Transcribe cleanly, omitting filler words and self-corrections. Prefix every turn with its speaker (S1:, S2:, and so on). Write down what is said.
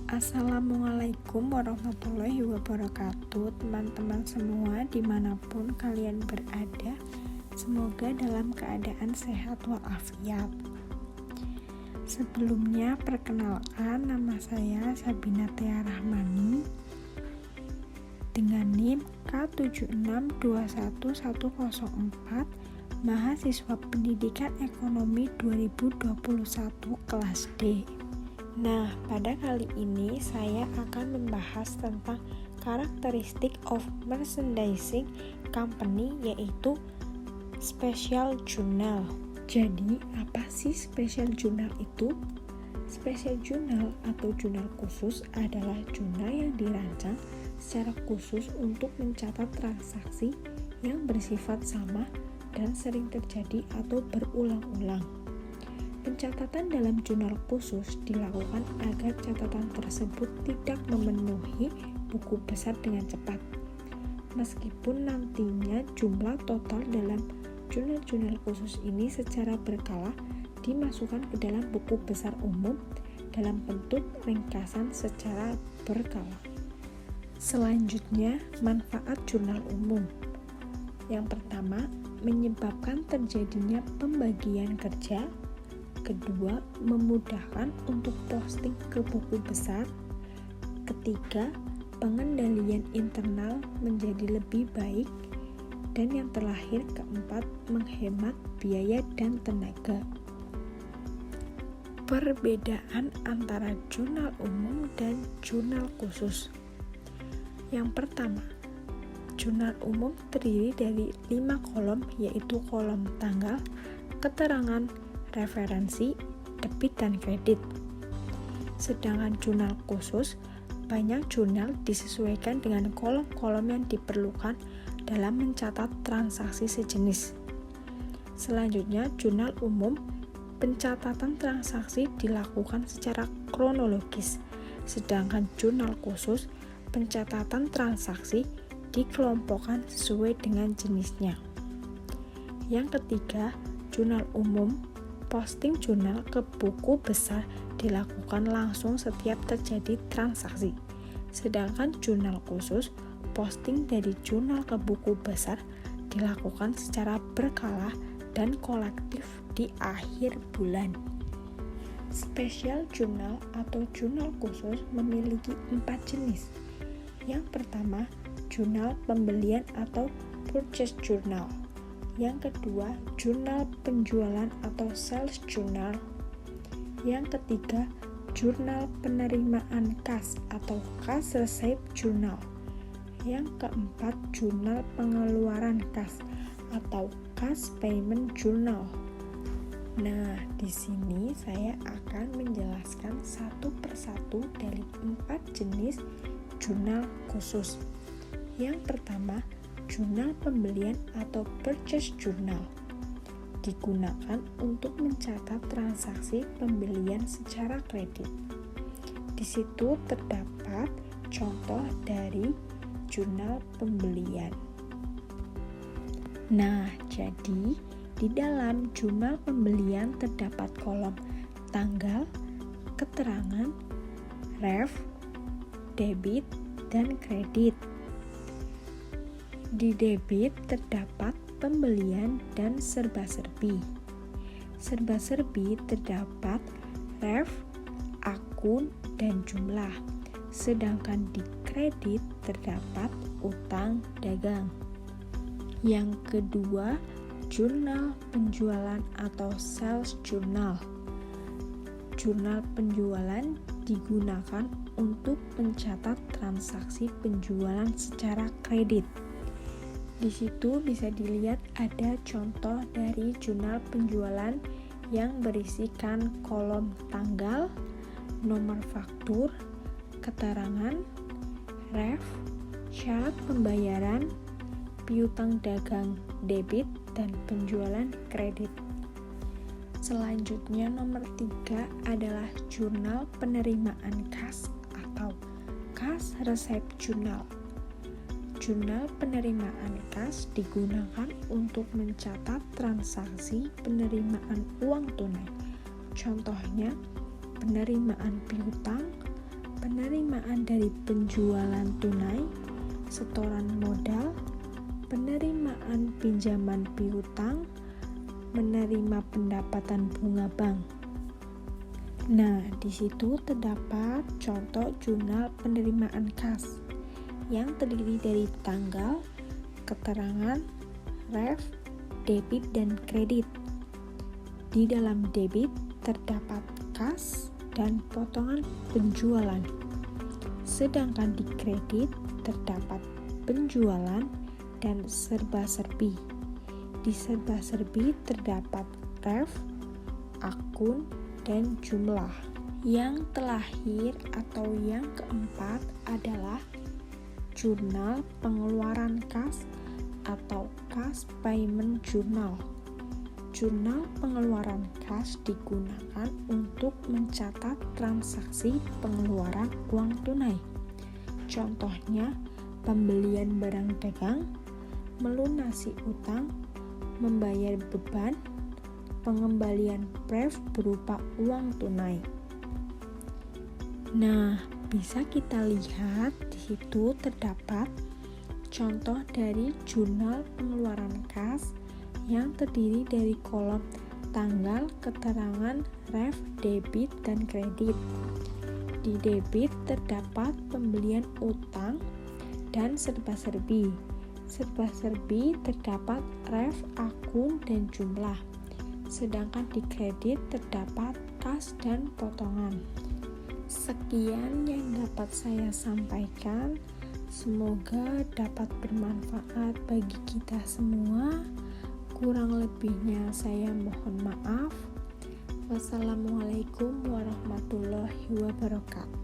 S1: Assalamualaikum warahmatullahi wabarakatuh, teman-teman semua dimanapun kalian berada. Semoga dalam keadaan sehat walafiat. Sebelumnya perkenalkan, nama saya Sabina Tia Rahmani dengan NIM K76211104, mahasiswa Pendidikan Ekonomi 2021 kelas D. Nah, pada kali ini saya akan membahas tentang karakteristik of merchandising company, yaitu special journal. Jadi, apa sih special journal itu? Special journal atau jurnal khusus adalah jurnal yang dirancang secara khusus untuk mencatat transaksi yang bersifat sama dan sering terjadi atau berulang-ulang. Pencatatan dalam jurnal khusus dilakukan agar catatan tersebut tidak memenuhi buku besar dengan cepat. Meskipun nantinya jumlah total dalam jurnal-jurnal khusus ini secara berkala dimasukkan ke dalam buku besar umum dalam bentuk ringkasan secara berkala. Selanjutnya, manfaat jurnal umum. Yang pertama, menyebabkan terjadinya pembagian kerja. Kedua, memudahkan untuk posting ke buku besar. Ketiga, pengendalian internal menjadi lebih baik. Dan yang terakhir, keempat, menghemat biaya dan tenaga. Perbedaan antara jurnal umum dan jurnal khusus. Yang pertama, jurnal umum terdiri dari 5 kolom, yaitu kolom tanggal, keterangan, referensi, debit, dan kredit. Sedangkan jurnal khusus, banyak jurnal disesuaikan dengan kolom-kolom yang diperlukan dalam mencatat transaksi sejenis. Selanjutnya, jurnal umum, pencatatan transaksi dilakukan secara kronologis. Sedangkan jurnal khusus, pencatatan transaksi dikelompokkan sesuai dengan jenisnya. Yang ketiga, jurnal umum, posting jurnal ke buku besar dilakukan langsung setiap terjadi transaksi. Sedangkan jurnal khusus, posting dari jurnal ke buku besar dilakukan secara berkala dan kolektif di akhir bulan. Special journal atau jurnal khusus memiliki 4 jenis. Yang pertama, jurnal pembelian atau purchase journal. Yang kedua, jurnal penjualan atau sales journal. Yang ketiga, jurnal penerimaan kas atau cash receipt journal. Yang keempat, jurnal pengeluaran kas atau cash payment journal. Nah, di sini saya akan menjelaskan satu persatu dari 4 jenis jurnal khusus. Yang pertama, jurnal pembelian atau purchase journal digunakan untuk mencatat transaksi pembelian secara kredit. Di situ terdapat contoh dari jurnal pembelian. Nah, jadi di dalam jurnal pembelian terdapat kolom tanggal, keterangan, ref, debit, dan kredit. Di debit terdapat pembelian dan serba-serbi. Serba-serbi terdapat ref, akun, dan jumlah. Sedangkan di kredit terdapat utang dagang. Yang kedua, jurnal penjualan atau sales journal. Jurnal penjualan digunakan untuk mencatat transaksi penjualan secara kredit. Di situ bisa dilihat ada contoh dari jurnal penjualan yang berisikan kolom tanggal, nomor faktur, keterangan, ref, syarat pembayaran, piutang dagang debit, dan penjualan kredit. Selanjutnya nomor 3 adalah jurnal penerimaan kas atau cash receipt journal. Jurnal penerimaan kas digunakan untuk mencatat transaksi penerimaan uang tunai. Contohnya, penerimaan piutang, penerimaan penerimaan dari penjualan tunai, setoran modal, penerimaan pinjaman piutang, menerima pendapatan bunga bank. Nah, di situ terdapat contoh jurnal penerimaan kas yang terdiri dari tanggal, keterangan, ref, debit, dan kredit. Di dalam debit terdapat kas dan potongan penjualan, sedangkan di kredit terdapat penjualan dan serba-serbi. Di serba-serbi terdapat ref, akun, dan jumlah. Yang terakhir atau yang keempat adalah jurnal pengeluaran kas atau cash payment journal. Jurnal pengeluaran kas digunakan untuk mencatat transaksi pengeluaran uang tunai. Contohnya, pembelian barang dagang, melunasi utang, membayar beban, pengembalian pref berupa uang tunai. Nah, bisa kita lihat di situ terdapat contoh dari jurnal pengeluaran kas yang terdiri dari kolom tanggal, keterangan, ref, debit, dan kredit. Di debit terdapat pembelian utang dan serba-serbi. Serba-serbi terdapat ref, akun, dan jumlah. Sedangkan di kredit terdapat kas dan potongan. Sekian yang dapat saya sampaikan. Semoga dapat bermanfaat bagi kita semua. Kurang lebihnya saya mohon maaf. Wassalamualaikum warahmatullahi wabarakatuh.